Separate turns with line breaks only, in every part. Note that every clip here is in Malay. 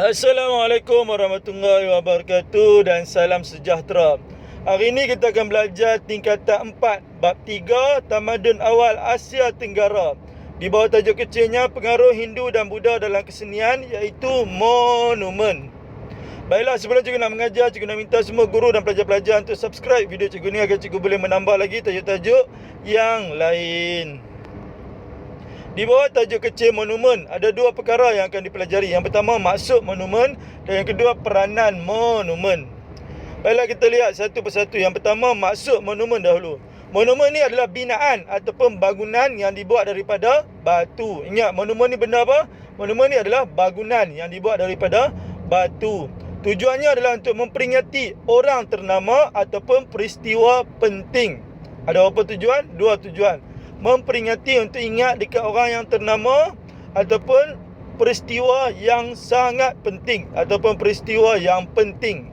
Assalamualaikum warahmatullahi wabarakatuh dan salam sejahtera. Hari ini kita akan belajar tingkatan 4 bab 3 Tamadun Awal Asia Tenggara. Di bawah tajuk kecilnya pengaruh Hindu dan Buddha dalam kesenian, iaitu monumen. Baiklah, sebelum cikgu nak mengajar, cikgu nak minta semua guru dan pelajar-pelajar untuk subscribe video cikgu ni agar cikgu boleh menambah lagi tajuk-tajuk yang lain. Di bawah tajuk kecil monumen, ada dua perkara yang akan dipelajari. Yang pertama, maksud monumen, dan yang kedua, peranan monumen. Baiklah, kita lihat satu persatu. Yang pertama, maksud monumen dahulu. Monumen ni adalah binaan ataupun bangunan yang dibuat daripada batu. Ingat, monumen ni benda apa? Monumen ni adalah bangunan yang dibuat daripada batu. Tujuannya adalah untuk memperingati orang ternama ataupun peristiwa penting. Ada apa tujuan? Dua tujuan. Memperingati untuk ingat dekat orang yang ternama ataupun peristiwa yang sangat penting ataupun peristiwa yang penting.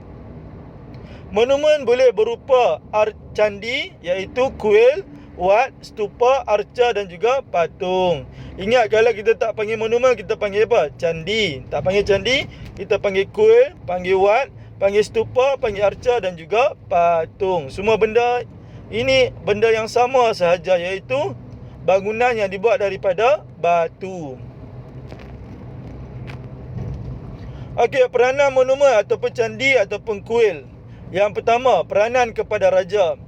Monumen boleh berupa candi, iaitu kuil, wat, stupa, arca dan juga patung. Ingat, kalau kita tak panggil monumen, kita panggil apa? Candi. Tak panggil candi, kita panggil kuil, panggil wat, panggil stupa, panggil arca dan juga patung. Semua benda ini benda yang sama sahaja, iaitu bangunan yang dibuat daripada batu. Okey, peranan monumen ataupun candi ataupun kuil. Yang pertama, peranan kepada raja,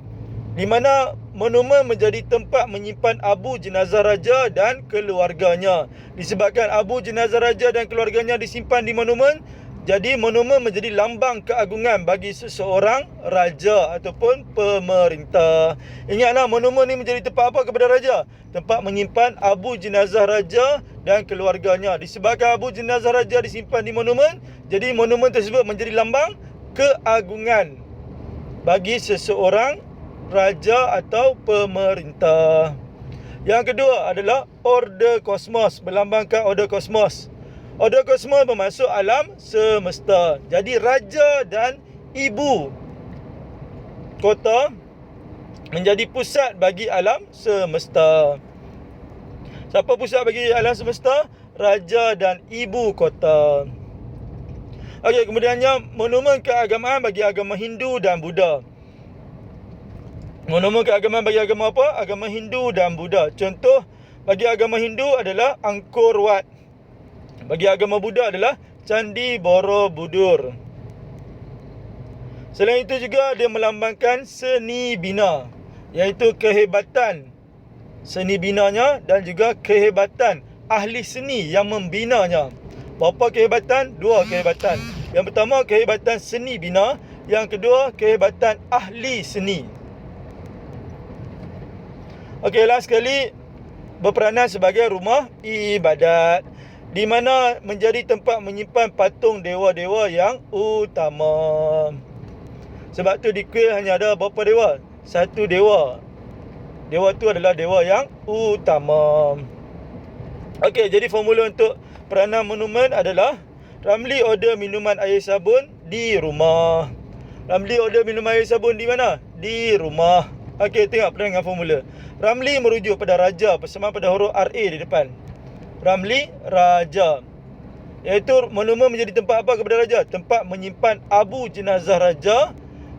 di mana monumen menjadi tempat menyimpan abu jenazah raja dan keluarganya. Disebabkan abu jenazah raja dan keluarganya disimpan di monumen, jadi monumen menjadi lambang keagungan bagi seseorang raja ataupun pemerintah. Ingatlah, monumen ni menjadi tempat apa kepada raja? Tempat menyimpan abu jenazah raja dan keluarganya. Disebabkan abu jenazah raja disimpan di monumen, jadi monumen tersebut menjadi lambang keagungan bagi seseorang raja atau pemerintah. Yang kedua adalah order kosmos, melambangkan order kosmos. Order kosmos bermaksud alam semesta. Jadi raja dan ibu kota menjadi pusat bagi alam semesta. Siapa pusat bagi alam semesta? Raja dan ibu kota. Okey, kemudiannya monumen keagamaan bagi agama Hindu dan Buddha. Monumen keagamaan bagi agama apa? Agama Hindu dan Buddha. Contoh bagi agama Hindu adalah Angkor Wat. Bagi agama Buddha adalah Candi Borobudur. Selain itu juga dia melambangkan seni bina, iaitu kehebatan seni binanya dan juga kehebatan ahli seni yang membinanya. Berapa kehebatan? Dua kehebatan. Yang pertama, kehebatan seni bina. Yang kedua, kehebatan ahli seni. Okey, last sekali, berperanan sebagai rumah ibadat, di mana menjadi tempat menyimpan patung dewa-dewa yang utama. Sebab tu di kuil hanya ada berapa dewa? Satu dewa. Dewa tu adalah dewa yang utama. Okey, jadi formula untuk peranan monumen adalah Ramli order minuman air sabun di rumah. Ramli order minuman air sabun di mana? Di rumah. Okey, tengok dengan formula. Ramli merujuk pada raja bersamaan pada huruf RA di depan. Ramli, raja. Iaitu monumen menjadi tempat apa kepada raja? Tempat menyimpan abu jenazah raja.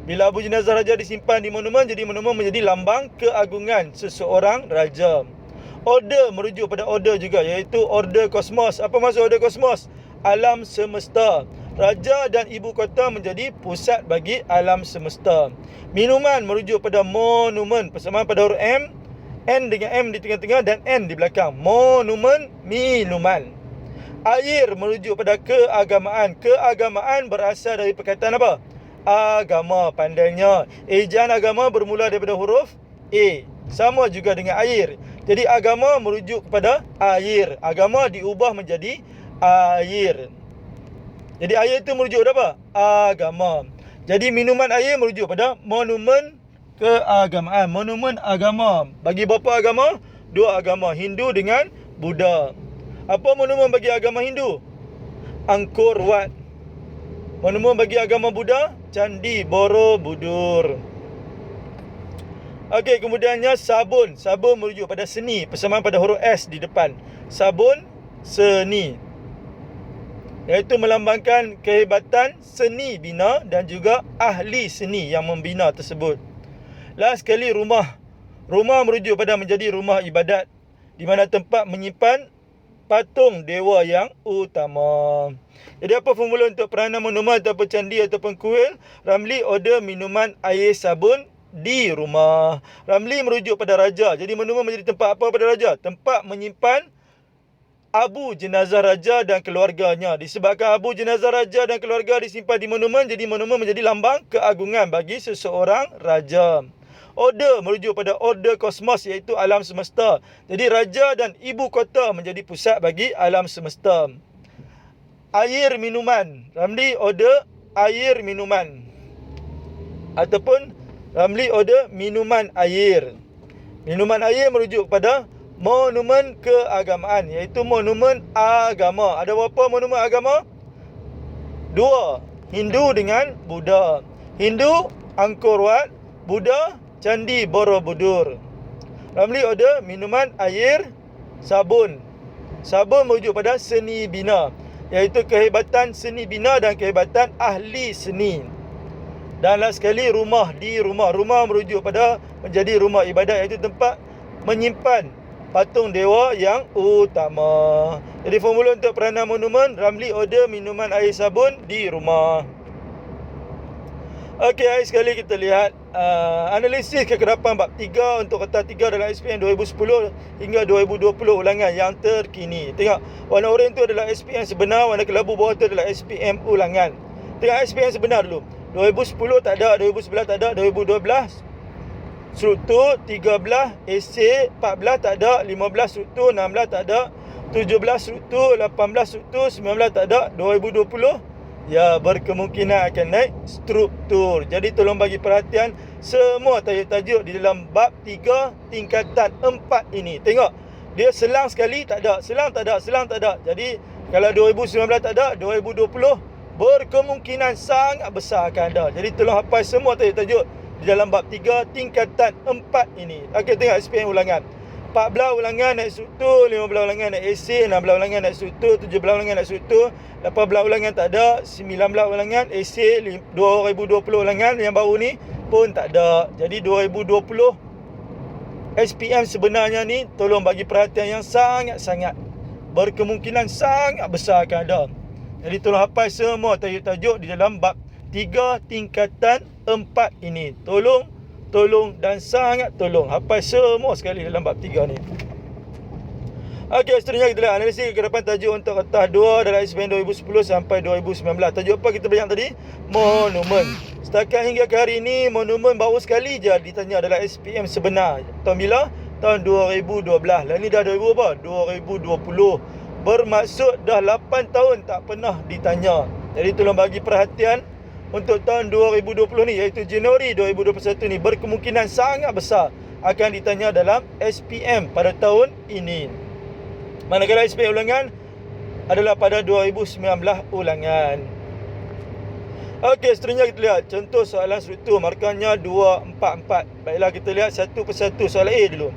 Bila abu jenazah raja disimpan di monumen, jadi monumen menjadi lambang keagungan seseorang raja. Order merujuk pada order juga, iaitu order kosmos. Apa maksud order kosmos? Alam semesta. Raja dan ibu kota menjadi pusat bagi alam semesta. Minuman merujuk pada monumen, persamaan pada huruf M, N dengan M di tengah-tengah dan N di belakang. Monumen, minuman. Air merujuk pada keagamaan. Keagamaan berasal dari perkataan apa? Agama, pandainya. Ejaan agama bermula daripada huruf A. Sama juga dengan air. Jadi agama merujuk kepada air. Agama diubah menjadi air. Jadi air itu merujuk kepada apa? Agama. Jadi minuman air merujuk pada monumen keagamaan. Monumen agama. Bagi berapa agama? Dua agama, Hindu dengan Buddha. Apa monumen bagi agama Hindu? Angkor Wat. Monumen bagi agama Buddha? Candi Borobudur. Okey, kemudiannya sabun. Sabun merujuk pada seni, persamaan pada huruf S di depan. Sabun, seni. iaitu melambangkan kehebatan seni bina dan juga ahli seni yang membina tersebut. Last sekali, rumah. Rumah merujuk pada menjadi rumah ibadat, di mana tempat menyimpan patung dewa yang utama. Jadi apa formula untuk peranan monumen ataupun candi ataupun kuil? Ramli order minuman air sabun di rumah. Ramli merujuk pada raja. Jadi monumen menjadi tempat apa pada raja? Tempat menyimpan abu jenazah raja dan keluarganya. Disebabkan abu jenazah raja dan keluarga disimpan di monumen, jadi monumen menjadi lambang keagungan bagi seseorang raja. Order merujuk pada order kosmos, iaitu alam semesta. Jadi raja dan ibu kota menjadi pusat bagi alam semesta. Air minuman. Ramli order air minuman. Ataupun Ramli order minuman air. Minuman air merujuk pada monumen keagamaan, iaitu monumen agama. Ada berapa monumen agama? 2. Hindu dengan Buddha. Hindu Angkor Wat, Buddha Candi Borobudur. Ramli order minuman air sabun. Sabun merujuk pada seni bina, iaitu kehebatan seni bina dan kehebatan ahli seni. Dan last sekali, rumah di rumah. Rumah merujuk pada menjadi rumah ibadat, iaitu tempat menyimpan patung dewa yang utama. Jadi formula untuk peranan monumen, Ramli order minuman air sabun di rumah. Okey, hari sekali kita lihat analisis kekerapan bab 3 untuk kertas 3 dalam SPM 2010 hingga 2020 ulangan yang terkini. Tengok, warna oranye itu adalah SPM sebenar, warna kelabu bawah itu adalah SPM ulangan. Tengok SPM sebenar dulu. 2010 tak ada, 2011 tak ada, 2012 struktur, 13 esei, 14 tak ada, 15 struktur, 16 tak ada, 17 struktur, 18 struktur, 19 tak ada, 2020 ya berkemungkinan akan naik struktur. Jadi tolong bagi perhatian semua tajuk-tajuk di dalam bab 3 tingkatan 4 ini. Tengok, dia selang sekali tak ada, selang tak ada, selang tak ada. Jadi kalau 2019 tak ada, 2020 berkemungkinan sangat besar akan ada. Jadi tolong hafal semua tajuk-tajuk di dalam bab 3 tingkatan 4 ini. Okey, tengok SPM ulangan. 14 ulangan naik struktur, 15 ulangan naik esei, 16 ulangan naik struktur, 17 ulangan naik struktur, 18 ulangan tak ada, 19 ulangan esei, 2020 ulangan yang baru ni pun tak ada. Jadi 2020 SPM sebenarnya ni tolong bagi perhatian yang sangat-sangat, berkemungkinan sangat besar akan ada. Jadi tolong hafal semua tajuk-tajuk di dalam bab 3 tingkatan 4 ini. Tolong dan sangat tolong hafal semua sekali dalam bab 3 ni. Okey, seterusnya kita lihat analisis kekerapan tajuk untuk kertas 2 dalam SPM 2010 sampai 2019. Tajuk apa kita belajar tadi? Monumen. Setakat hingga ke hari ini, monumen baru sekali je ditanya adalah SPM sebenar. Tahun bila? Tahun 2012. Lah ni dah 2000 apa? 2020. Bermaksud dah 8 tahun tak pernah ditanya. Jadi tolong bagi perhatian untuk tahun 2020 ni, iaitu Januari 2021 ni, berkemungkinan sangat besar akan ditanya dalam SPM pada tahun ini. Manakala SPM ulangan adalah pada 2019 ulangan. Okey, seterusnya kita lihat contoh soalan struktur, markahnya 244. Baiklah, kita lihat satu persatu. Soalan A dulu.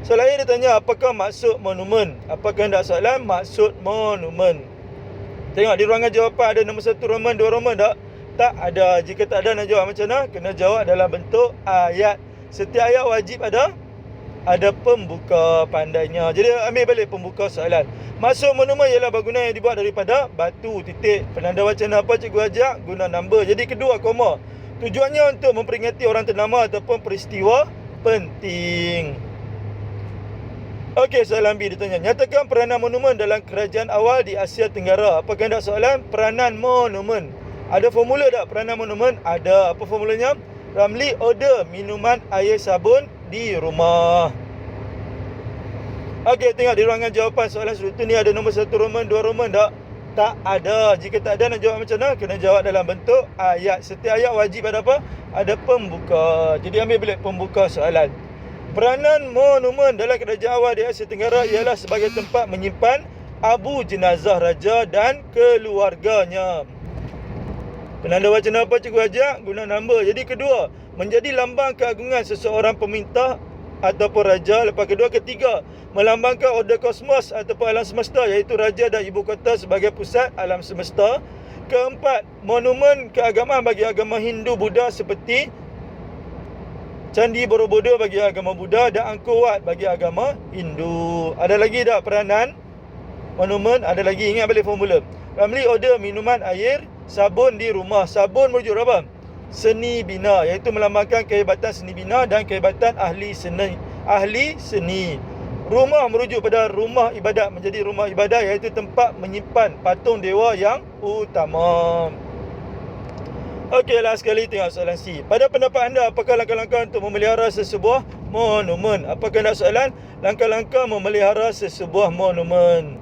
Soalan A dia tanya, apakah maksud monumen? Apakah hendak soalan maksud monumen? Tengok di ruangan jawapan ada nombor 1 Roman, 2 Roman tak? Tak ada. Jika tak ada, nak jawab macam mana? Kena jawab dalam bentuk ayat. Setiap ayat wajib ada pembuka pandainya. Jadi ambil balik pembuka soalan. Maksud monumen ialah bangunan yang dibuat daripada batu, titik. Penanda wacana apa cikgu ajak? Guna number. Jadi kedua, koma. Tujuannya untuk memperingati orang ternama ataupun peristiwa penting. Okey, soalan B ditanya, nyatakan peranan monumen dalam kerajaan awal di Asia Tenggara. Apa kehendak soalan? Peranan monumen. Ada formula tak peranan monumen? Ada. Apa formulanya? Ramli order minuman air sabun di rumah. Okey, tengok di ruangan jawapan soalan struktur ni ada nombor 1 Roman, 2 Roman tak? Tak ada. Jika tak ada, nak jawab macam mana? Kena jawab dalam bentuk ayat. Setiap ayat wajib ada apa? Ada pembuka. Jadi ambil balik pembuka soalan. Peranan monumen dalam kerajaan awal di Asia Tenggara ialah sebagai tempat menyimpan abu jenazah raja dan keluarganya. Penanda wacana apa cikgu ajak? Guna nama. Jadi kedua, menjadi lambang keagungan seseorang pemerintah ataupun raja. Lepas kedua, ketiga, melambangkan order kosmos ataupun alam semesta, iaitu raja dan ibu kota sebagai pusat alam semesta. Keempat, monumen keagamaan bagi agama Hindu Buddha seperti Candi Borobudur bagi agama Buddha dan Angkor Wat bagi agama Hindu. Ada lagi tak peranan monumen? Ada lagi, ingat balik formula. Family order minuman, air, sabun di rumah. Sabun merujuk apa? Seni bina, iaitu melambangkan kehebatan seni bina dan kehebatan ahli seni. Rumah merujuk pada rumah ibadat, menjadi rumah ibadat, iaitu tempat menyimpan patung dewa yang utama. Okey, last sekali tengok soalan C. Pada pendapat anda, apakah langkah-langkah untuk memelihara sesebuah monumen? Apakah nak soalan? Langkah-langkah memelihara sesebuah monumen.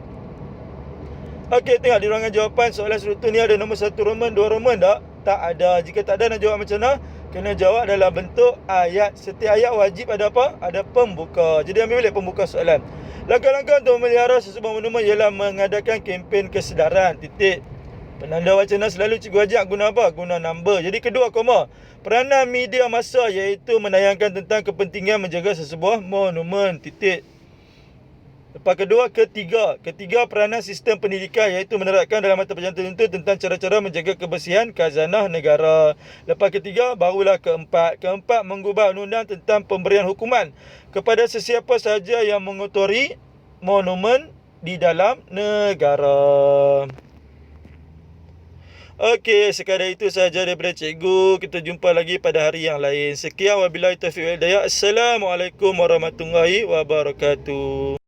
Okey, tengok di ruangan jawapan soalan struktur ni ada nombor 1 Roman, 2 Roman tak? Tak ada. Jika tak ada, nak jawab macam mana? Kena jawab dalam bentuk ayat. Setiap ayat wajib ada apa? Ada pembuka. Jadi ambil balik pembuka soalan. Langkah-langkah untuk memelihara sesebuah monumen ialah mengadakan kempen kesedaran. Titik. Penanda wacana selalu cikgu ajak guna apa? Guna number. Jadi kedua, koma. Peranan media massa iaitu menayangkan tentang kepentingan menjaga sesebuah monumen. Titik. Lepas kedua, ketiga peranan sistem pendidikan iaitu menerapkan dalam mata pelajaran tertentu tentang cara-cara menjaga kebersihan khazanah negara. Lepas ketiga, barulah keempat, mengubah undang-undang tentang pemberian hukuman kepada sesiapa sahaja yang mengotori monumen di dalam negara. Okey, sekadar itu sahaja daripada cikgu. Kita jumpa lagi pada hari yang lain. Sekian, wabillahi taufiq wal hidayah. Assalamualaikum warahmatullahi wabarakatuh.